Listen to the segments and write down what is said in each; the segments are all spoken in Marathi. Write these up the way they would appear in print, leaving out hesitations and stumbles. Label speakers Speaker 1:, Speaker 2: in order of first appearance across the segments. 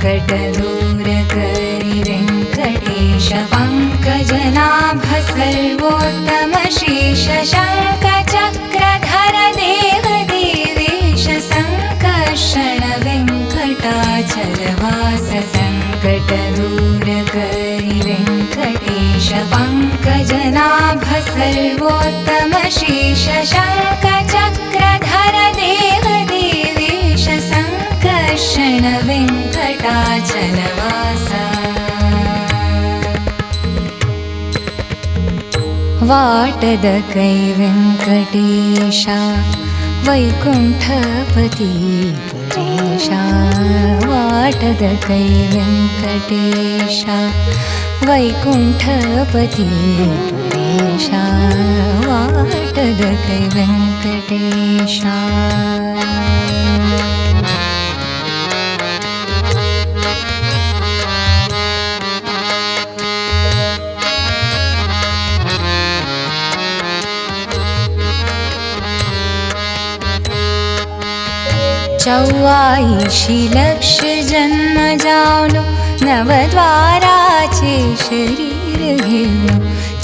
Speaker 1: सङ्कटदूरकरि वेङ्कटेश पङ्कजनाभ सर्वोत्तमशीश शङ्खचक्रधर देवदेवेश सङ्कर्षण वेङ्कटाचलवास सङ्कटदूरकरि वेङ्कटेश पङ्कजनाभ सर्वोत्तमशीश शङ्खचक्रधर देवदेवेश सङ्कर्षण वेङ्कटाचलवास वाटदकै वेङ्कटेश वैकुण्ठपति परेश वाटदकै वेङ्कटेश वैकुण्ठपति परेश वाटदकै वेङ्कटेश चौवाईशी लक्ष जन्म जावनो नवद्वाराचे शरीर घेवनो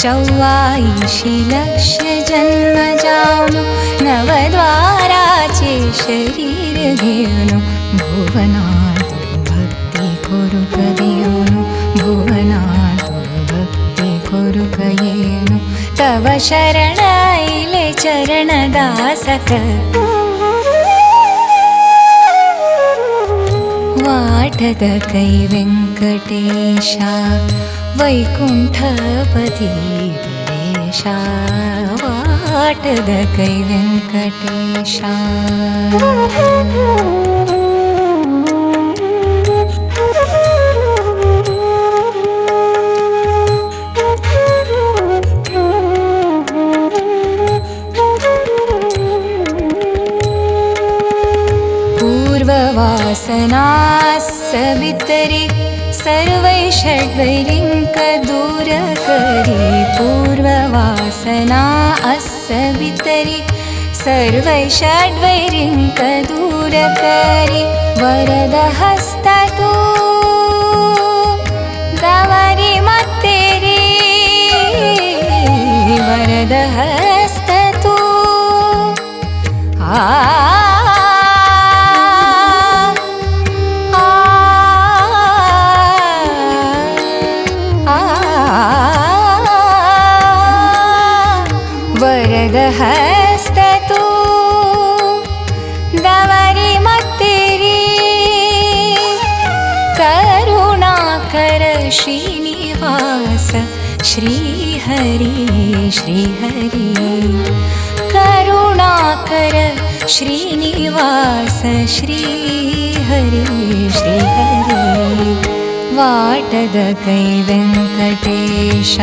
Speaker 1: चौवाईशी लक्ष जन्म जावनो नवद्वाराचे शरीर घेवनो भुवनातो भक्ती करूक देवनो भुवनातो भक्ती करूक येवनो तव शरण आयले चरण दासक वाटदकै वेङ्कटेश वैकुण्ठपति परेश वाटदकै वेङ्कटेश पूर्ववासना सवितरि सर्वै षड्वैरिङ्क दूर करि पूर्ववासना अस्सवितरि सर्वै षड्वैरिङ्क दूर करि वरदहस्ततो दवरि मत्तेरि वरदहस्ततो वरदहस्ततो दवरि मत्तेरि करुणाकर श्रीनिवास श्रीहरि श्रीहरि करुणाकर श्रीनिवास श्रीहरि श्रीहरि वाटदकै वेङ्कटेश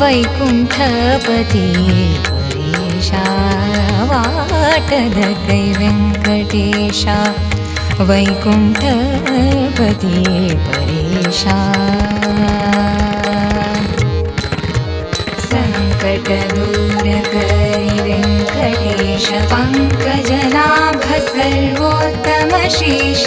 Speaker 1: वैकुण्ठपति परेश वाटदकै वेङ्कटेश वैकुण्ठपति परेश सङ्कटदूरकरि वेङ्कटेश पङ्कजनाभ सर्वोत्तमशीश